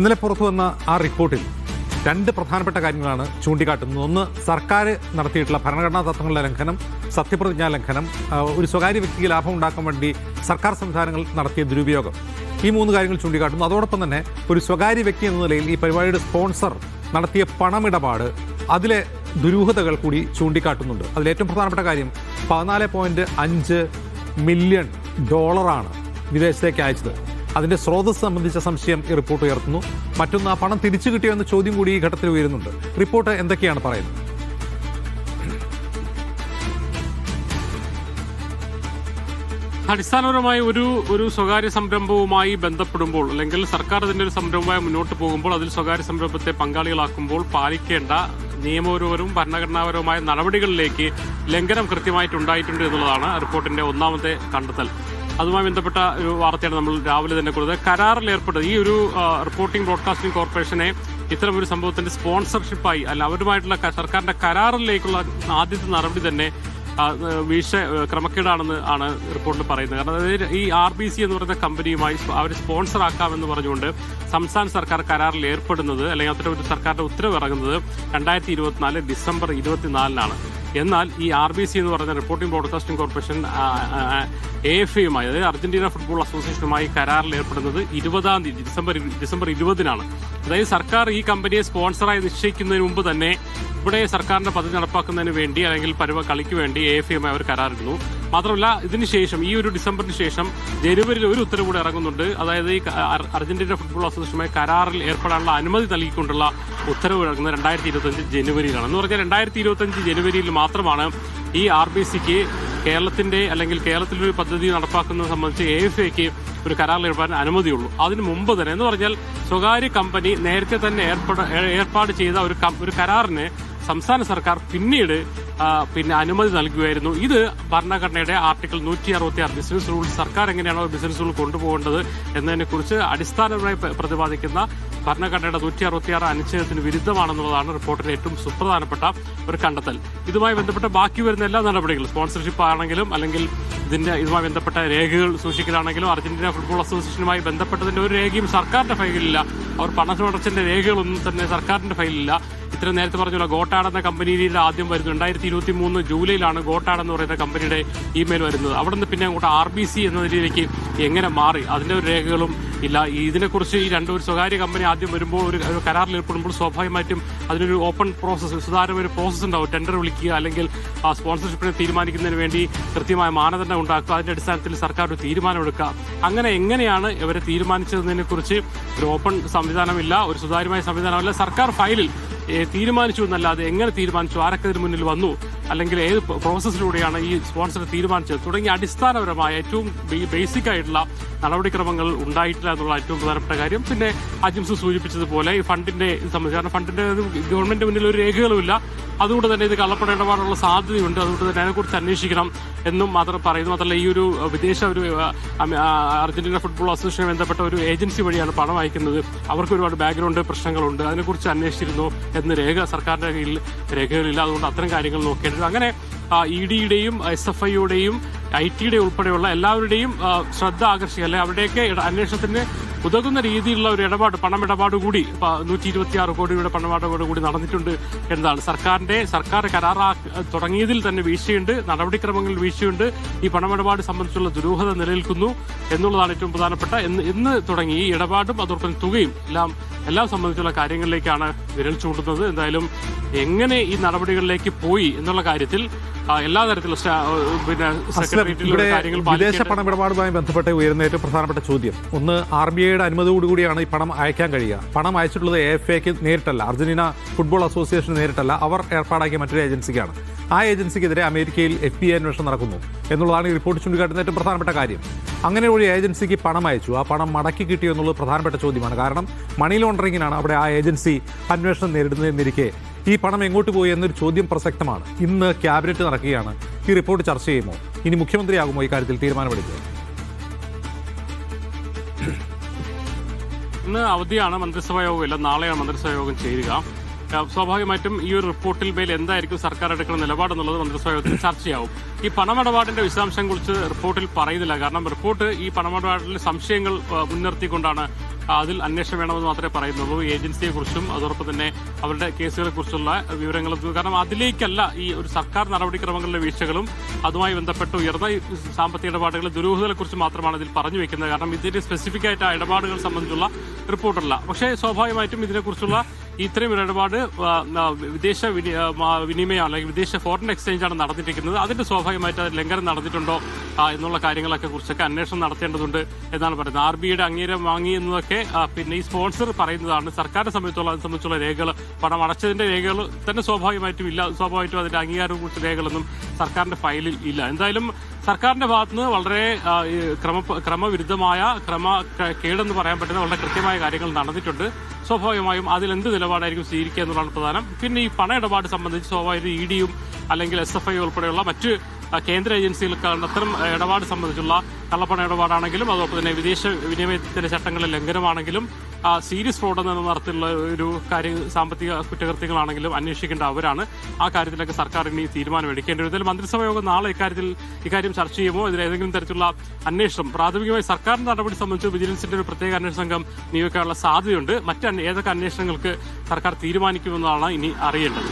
ഇന്നലെ പുറത്തു വന്ന ആ റിപ്പോർട്ടിൽ രണ്ട് പ്രധാനപ്പെട്ട കാര്യങ്ങളാണ് ചൂണ്ടിക്കാട്ടുന്നത്. ഒന്ന്, സർക്കാർ നടത്തിയിട്ടുള്ള ഭരണഘടനാ തത്വങ്ങളുടെ ലംഘനം, സത്യപ്രതിജ്ഞാ ലംഘനം, ഒരു സ്വകാര്യ വ്യക്തിക്ക് ലാഭം ഉണ്ടാക്കാൻ വേണ്ടി സർക്കാർ സംവിധാനങ്ങൾ നടത്തിയ ദുരുപയോഗം. ഈ മൂന്ന് കാര്യങ്ങൾ ചൂണ്ടിക്കാട്ടുന്നു. അതോടൊപ്പം തന്നെ ഒരു സ്വകാര്യ വ്യക്തി എന്ന നിലയിൽ ഈ പരിപാടിയുടെ സ്പോൺസർ നടത്തിയ പണമിടപാട്, അതിലെ ദുരൂഹതകൾ കൂടി ചൂണ്ടിക്കാട്ടുന്നുണ്ട്. അതിലേറ്റവും പ്രധാനപ്പെട്ട കാര്യം 14.5 മില്യൺ ഡോളറാണ് വിദേശത്തേക്ക് അയച്ചത്. അതിന്റെ സ്രോതസ് സംബന്ധിച്ച സംശയം ഈ റിപ്പോർട്ട് ഉയർത്തുന്നു. മറ്റൊന്ന്, ആ പണം തിരിച്ചു കിട്ടിയോ എന്ന ചോദ്യം കൂടി ഈ ഘട്ടത്തിൽ ഉയരുന്നുണ്ട്. റിപ്പോർട്ട് എന്തൊക്കെയാണ് പറയുന്നത്? അടിസ്ഥാനപരമായി ഒരു സ്വകാര്യ സംരംഭവുമായി ബന്ധപ്പെടുമ്പോൾ, അല്ലെങ്കിൽ സർക്കാർ അതിന്റെ ഒരു സംരംഭമായി മുന്നോട്ട് പോകുമ്പോൾ, അതിൽ സ്വകാര്യ സംരംഭത്തെ പങ്കാളികളാക്കുമ്പോൾ പാലിക്കേണ്ട നിയമപരവും ഭരണഘടനാപരവുമായ നടപടികളിലേക്ക് ലംഘനം കൃത്യമായിട്ടുണ്ടായിട്ടുണ്ട് എന്നുള്ളതാണ് റിപ്പോർട്ടിന്റെ ഒന്നാമത്തെ കണ്ടെത്തൽ. അതുമായി ബന്ധപ്പെട്ട ഒരു വാർത്തയാണ് നമ്മൾ രാവിലെ തന്നെ കൊടുത്തത്. കരാറിൽ ഏർപ്പെട്ടത് ഈ ഒരു റിപ്പോർട്ടിംഗ് ബ്രോഡ്കാസ്റ്റിംഗ് കോർപ്പറേഷനെ ഇത്തരം ഒരു സംഭവത്തിന്റെ സ്പോൺസർഷിപ്പായി, അല്ല അവരുമായിട്ടുള്ള സർക്കാരിന്റെ കരാറിലേക്കുള്ള ആദ്യത്തെ നടപടി തന്നെ വീഴ്ച, ക്രമക്കേടാണെന്ന് ആണ് റിപ്പോർട്ടിൽ പറയുന്നത്. കാരണം അതായത് ഈ RBC എന്ന് പറയുന്ന കമ്പനിയുമായി അവർ സ്പോൺസർ ആക്കാമെന്ന് പറഞ്ഞുകൊണ്ട് സംസ്ഥാന സർക്കാർ കരാറിൽ ഏർപ്പെടുന്നത്, അല്ലെങ്കിൽ അത്തരം ഒരു സർക്കാരിന്റെ ഉത്തരവ് ഇറങ്ങുന്നത് 2024 ഡിസംബർ 24 എന്നാൽ ഈ RBC എന്ന് പറയുന്ന റിപ്പോർട്ടിംഗ് ബ്രോഡ്കാസ്റ്റിംഗ് കോർപ്പറേഷൻ AFA-യുമായി, അതായത് അർജന്റീന ഫുട്ബോൾ അസോസിയേഷനുമായി കരാറിൽ ഏർപ്പെടുന്നത് 20 ഡിസംബർ 20 അതായത് സർക്കാർ ഈ കമ്പനിയെ സ്പോൺസറായി നിശ്ചയിക്കുന്നതിന് മുമ്പ് തന്നെ ഇവിടെ സർക്കാരിന്റെ പദ്ധതി നടപ്പാക്കുന്നതിന് വേണ്ടി, അല്ലെങ്കിൽ കളിക്ക് വേണ്ടി AFA-യുമായി അവർ കരാറിടുന്നു. മാത്രമല്ല, ഇതിനുശേഷം ഈ ഒരു ഡിസംബറിന് ശേഷം ജനുവരിയിൽ ഒരു ഉത്തരവ് കൂടെ ഇറങ്ങുന്നുണ്ട്. അതായത് ഈ അർജന്റീന ഫുട്ബോൾ അസോസിയേഷനുമായി കരാറിൽ ഏർപ്പെടാനുള്ള അനുമതി നൽകിക്കൊണ്ടുള്ള ഉത്തരവ് ഇറങ്ങുന്നത് 2025 ജനുവരിയിലാണ്. എന്ന് പറഞ്ഞാൽ 2025 ജനുവരിയിൽ മാത്രമാണ് ഈ RBC-ക്ക് കേരളത്തിന്റെ, അല്ലെങ്കിൽ കേരളത്തിലൊരു പദ്ധതി നടപ്പാക്കുന്നത് സംബന്ധിച്ച് AFA-ക്ക് ഒരു കരാറിൽ ഏർപ്പെടാൻ അനുമതിയുള്ളൂ. അതിനു മുമ്പ് തന്നെ, എന്ന് പറഞ്ഞാൽ സ്വകാര്യ കമ്പനി നേരത്തെ തന്നെ ഏർപ്പാട് ചെയ്ത ഒരു കരാറിന് സംസ്ഥാന സർക്കാർ പിന്നീട് അനുമതി നൽകുകയായിരുന്നു. ഇത് ഭരണഘടനയുടെ ആർട്ടിക്കിൾ 166 ബിസിനസ് റൂൾ, സർക്കാർ എങ്ങനെയാണോ ബിസിനസ് റൂൾ കൊണ്ടുപോകേണ്ടത് എന്നതിനെ കുറിച്ച് അടിസ്ഥാനപരമായി പ്രതിപാദിക്കുന്ന ഭരണഘടനയുടെ 166 അനുച്ഛേദത്തിന് വിരുദ്ധമാണെന്നുള്ളതാണ് റിപ്പോർട്ടിന്റെ ഏറ്റവും സുപ്രധാനപ്പെട്ട ഒരു കണ്ടെത്തൽ. ഇതുമായി ബന്ധപ്പെട്ട ബാക്കി വരുന്ന എല്ലാ നടപടികളും, സ്പോൺസർഷിപ്പ് ആണെങ്കിലും, അല്ലെങ്കിൽ ഇതുമായി ബന്ധപ്പെട്ട രേഖകൾ സൂക്ഷിക്കലാണെങ്കിലും, അർജന്റീന ഫുട്ബോൾ അസോസിയേഷനുമായി ബന്ധപ്പെട്ടതിന്റെ ഒരു രേഖയും സർക്കാരിന്റെ ഫയലിലില്ല. അവർ പണമടച്ചതിന്റെ രേഖകളൊന്നും തന്നെ സർക്കാരിന്റെ ഫയലിലില്ല. ഇത്ര നേരത്തെ പറഞ്ഞുള്ള ഗോട്ടാഡ് എന്ന കമ്പനിയുടെ ആദ്യം വരുന്നു 2023 ജൂലൈയിലാണ് ഗോട്ടാഡ് എന്ന് പറയുന്ന കമ്പനിയുടെ ഇമെയിൽ വരുന്നത്. അവിടെ നിന്ന് പിന്നെ അങ്ങോട്ട് RBC എന്ന രീതിയിലേക്ക് എങ്ങനെ മാറി, അതിന്റെ ഒരു രേഖകളും ഇല്ല. ഇതിനെക്കുറിച്ച് ഈ ഒരു സ്വകാര്യ കമ്പനി ആദ്യം വരുമ്പോൾ, ഒരു കരാറിൽ ഏർപ്പെടുമ്പോൾ സ്വാഭാവികമായിട്ടും അതിനൊരു ഓപ്പൺ പ്രോസസ്സ്, സുതാര്യമായ ഒരു പ്രോസസ്സ് ഉണ്ടാവും. ടെൻഡർ വിളിക്കുക, അല്ലെങ്കിൽ ആ സ്പോൺസർഷിപ്പിനെ തീരുമാനിക്കുന്നതിന് വേണ്ടി കൃത്യമായ മാനദണ്ഡം ഉണ്ടാക്കുക, അതിന്റെ അടിസ്ഥാനത്തിൽ സർക്കാർ ഒരു തീരുമാനമെടുക്കുക. അങ്ങനെ എങ്ങനെയാണ് ഇവരെ തീരുമാനിച്ചതിനെ കുറിച്ച് ഒരു ഓപ്പൺ സംവിധാനമില്ല, ഒരു സുതാര്യമായ സംവിധാനമല്ല. സർക്കാർ ഫയലിൽ തീരുമാനിച്ചു എന്നല്ലാതെ എങ്ങനെ തീരുമാനിച്ചു, ആരൊക്കെ ഇതിന് മുന്നിൽ വന്നു, അല്ലെങ്കിൽ ഏത് പ്രോസസ്സിലൂടെയാണ് ഈ സ്പോൺസർ തീരുമാനിച്ചത് തുടങ്ങിയ അടിസ്ഥാനപരമായ ഏറ്റവും ബേസിക് ആയിട്ടുള്ള നടപടിക്രമങ്ങൾ ഉണ്ടായിട്ടില്ല എന്നുള്ള ഏറ്റവും പ്രധാനപ്പെട്ട കാര്യം. പിന്നെ അജിംസ് സൂചിപ്പിച്ചതുപോലെ ഈ ഫണ്ടിന്റെ സംബന്ധിച്ച്, കാരണം ഫണ്ടിന്റെ ഗവൺമെന്റ് മുന്നിൽ ഒരു രേഖകളുമില്ല, അതുകൊണ്ട് തന്നെ ഇത് കള്ളപ്പണ ഇടപാടുള്ള സാധ്യതയുണ്ട്. അതുകൊണ്ട് തന്നെ അതിനെക്കുറിച്ച് അന്വേഷിക്കണം എന്നും മാത്രം പറയുന്നു. മാത്രമല്ല, ഈ ഒരു അർജന്റീന ഫുട്ബോൾ അസോസിയേഷനുമായി ബന്ധപ്പെട്ട ഒരു ഏജൻസി വഴിയാണ് പണം അയക്കുന്നത്. അവർക്ക് ഒരുപാട് ബാക്ക്ഗ്രൗണ്ട് പ്രശ്നങ്ങളുണ്ട്, അതിനെക്കുറിച്ച് അന്വേഷിച്ചിരുന്നു എന്ന് സർക്കാരിന്റെ കയ്യിൽ രേഖകളില്ല. അതുകൊണ്ട് അത്തരം കാര്യങ്ങൾ നോക്കേണ്ടത്. അങ്ങനെ ED-യുടെയും SFI-യുടെയും IT-യുടെ ഉൾപ്പെടെയുള്ള എല്ലാവരുടെയും ശ്രദ്ധ ആകർഷിക്കുക, അല്ലെ അവരുടെയൊക്കെ അന്വേഷണത്തിന് ഉതകുന്ന രീതിയിലുള്ള ഒരു പണമിടപാട് കൂടി 126 കോടിയുടെ പണമിടപാട് കൂടി നടന്നിട്ടുണ്ട് എന്നതാണ്. സർക്കാർ തുടങ്ങിയതിൽ തന്നെ വീഴ്ചയുണ്ട്, നടപടിക്രമങ്ങളിൽ വീഴ്ചയുണ്ട്. ഈ പണമിടപാട് സംബന്ധിച്ചുള്ള ദുരൂഹത നിലനിൽക്കുന്നു എന്നുള്ളതാണ് ഏറ്റവും പ്രധാനപ്പെട്ട. ഇന്ന് തുടങ്ങി ഈ ഇടപാടും അതോടൊപ്പം തുകയും എല്ലാം സംബന്ധിച്ചുള്ള കാര്യങ്ങളിലേക്കാണ് വിരൽ ചൂണ്ടുന്നത്. എന്തായാലും എങ്ങനെ ഈ നടപടികളിലേക്ക് പോയി എന്നുള്ള കാര്യത്തിൽ എല്ലാ തരത്തിലുള്ള വിദേശ പണമിടപാടുമായി ബന്ധപ്പെട്ട് ഉയരുന്ന ഏറ്റവും പ്രധാനപ്പെട്ട ചോദ്യം, ഒന്ന്, RBIയുടെ അനുമതിയോടുകൂടിയാണ് ഈ പണം അയക്കാൻ കഴിയുക. പണം അയച്ചിട്ടുള്ളത് AFA-ക്ക് നേരിട്ടല്ല, അർജന്റീന ഫുട്ബോൾ അസോസിയേഷൻ നേരിട്ടല്ല, അവർ ഏർപ്പാടാക്കിയ മറ്റൊരു ഏജൻസിക്കാണ്. ആ ഏജൻസിക്കെതിരെ അമേരിക്കയിൽ FBI അന്വേഷണം നടക്കുന്നു എന്നുള്ളതാണ് ഈ റിപ്പോർട്ട് ചൂണ്ടിക്കാട്ടുന്ന ഏറ്റവും പ്രധാനപ്പെട്ട കാര്യം. അങ്ങനെ ഒരു ഏജൻസിക്ക് പണം അയച്ചു, ആ പണം മടക്കി കിട്ടിയോ എന്നുള്ളത് പ്രധാനപ്പെട്ട ചോദ്യമാണ്. കാരണം മണി ലോണ്ടറിങ്ങിനാണ് അവിടെ ആ ഏജൻസി അന്വേഷണം നേരിടുന്നതെന്നിരിക്കെ ഈ പണം എങ്ങോട്ട് പോയി എന്നൊരു ചോദ്യം പ്രസക്തമാണ്. ഇന്ന് ക്യാബിനറ്റ് നടക്കുകയാണ്. ഈ റിപ്പോർട്ട് ചർച്ച ചെയ്യുമോ? ഇനി മുഖ്യമന്ത്രിയാകുമോ ഈ കാര്യത്തിൽ തീരുമാനമെടുക്കുക? ഇന്ന് അവധിയാണ്, മന്ത്രിസഭാ യോഗമില്ല. നാളെയാണ് മന്ത്രിസഭാ യോഗം ചേരുക. സ്വാഭാവികമായിട്ടും ഈ ഒരു റിപ്പോർട്ടിൽ മേൽ എന്തായിരിക്കും സർക്കാർ എടുക്കുന്ന നിലപാടെന്നുള്ളത് മന്ത്രിസഭാ യോഗത്തിൽ ചർച്ചയാവും. ഈ പണമിടപാടിന്റെ വിശദാംശം കുറിച്ച് റിപ്പോർട്ടിൽ പറയുന്നില്ല. കാരണം റിപ്പോർട്ട് ഈ പണമിടപാടിൽ സംശയങ്ങൾ മുൻനിർത്തിക്കൊണ്ടാണ് അതിൽ അന്വേഷണം വേണമെന്ന് മാത്രമേ പറയുന്നുള്ളൂ. ഏജൻസിയെക്കുറിച്ചും അതോടൊപ്പം തന്നെ അവരുടെ കേസുകളെക്കുറിച്ചുള്ള വിവരങ്ങൾ, കാരണം അതിലേക്കല്ല ഈ ഒരു സർക്കാർ നടപടിക്രമങ്ങളിലെ വീഴ്ചകളും അതുമായി ബന്ധപ്പെട്ട് ഉയർന്ന സാമ്പത്തിക ഇടപാടുകളുടെ ദുരൂഹതകളെക്കുറിച്ച് മാത്രമാണ് ഇതിൽ പറഞ്ഞു വെക്കുന്നത്. കാരണം ഇതിന്റെ സ്പെസിഫിക് ആയിട്ട് ആ ഇടപാടുകൾ സംബന്ധിച്ചുള്ള റിപ്പോർട്ടല്ല. പക്ഷേ സ്വാഭാവികമായിട്ടും ഇതിനെക്കുറിച്ചുള്ള ഇത്രയും ഒരു ഇടപാട് വിദേശ വിനിമയം അല്ലെങ്കിൽ വിദേശ ഫോറിൻ എക്സ്ചേഞ്ച് ആണ് നടന്നിരിക്കുന്നത്. അതിന്റെ സ്വാഭാവികമായിട്ട് അത് ലംഘനം നടന്നിട്ടുണ്ടോ എന്നുള്ള കാര്യങ്ങളൊക്കെ കുറിച്ചൊക്കെ അന്വേഷണം നടത്തേണ്ടതുണ്ട് എന്നാണ് പറയുന്നത്. RBIയുടെ അംഗീകാരം വാങ്ങി എന്നതൊക്കെ പിന്നെ ഈ സ്പോൺസർ പറയുന്നതാണ്. സർക്കാരിനെ സംബന്ധിച്ചുള്ള അത് സംബന്ധിച്ചുള്ള രേഖകൾ, പണം അടച്ചതിന്റെ രേഖകൾ തന്നെ സ്വാഭാവികമായിട്ടും ഇല്ല. സ്വാഭാവികമായിട്ടും അതിന്റെ അംഗീകാരവും കുറിച്ച് രേഖകളൊന്നും സർക്കാരിന്റെ ഫയലിൽ ഇല്ല. എന്തായാലും സർക്കാരിന്റെ ഭാഗത്തുനിന്ന് വളരെ ക്രമവിരുദ്ധമായ കേടെന്ന് പറയാൻ പറ്റുന്ന വളരെ കൃത്യമായ കാര്യങ്ങൾ നടന്നിട്ടുണ്ട്. സ്വാഭാവികമായും അതിൽ എന്ത് നിലപാടായിരിക്കും സ്വീകരിക്കുക എന്നുള്ളതാണ് പ്രധാനം. പിന്നെ ഈ പണ ഇടപാട് സംബന്ധിച്ച് സ്വാഭാവിക EDയും അല്ലെങ്കിൽ SFI ഉൾപ്പെടെയുള്ള മറ്റ് കേന്ദ്ര ഏജൻസികൾക്കാണ് അത്തരം ഇടപാട് സംബന്ധിച്ചുള്ള കള്ളപ്പണ ഇടപാടാണെങ്കിലും അതോടൊപ്പം തന്നെ വിദേശ വിനിമയത്തിന്റെ ചട്ടങ്ങളിലെ ലംഘനമാണെങ്കിലും സീരിയസ് ഫ്രോഡ് എന്ന തരത്തിലുള്ള ഒരു സാമ്പത്തിക കുറ്റകൃത്യങ്ങളാണെങ്കിലും അന്വേഷിക്കേണ്ട അവരാണ്. ആ കാര്യത്തിലൊക്കെ സർക്കാർ ഇനി തീരുമാനം എടുക്കേണ്ടി വരും. മന്ത്രിസഭാ യോഗം നാളെ ഇക്കാര്യം ചർച്ച ചെയ്യുമോ, ഇതിൽ ഏതെങ്കിലും തരത്തിലുള്ള അന്വേഷണം പ്രാഥമികമായി സർക്കാരിന്റെ നടപടി സംബന്ധിച്ച് വിജിലൻസിന്റെ ഒരു പ്രത്യേക അന്വേഷണ സംഘം നിയോഗിക്കാനുള്ള സാധ്യതയുണ്ട്. ഏതൊക്കെ അന്വേഷണങ്ങൾക്ക് സർക്കാർ തീരുമാനിക്കുമെന്നാണ് ഇനി അറിയേണ്ടത്.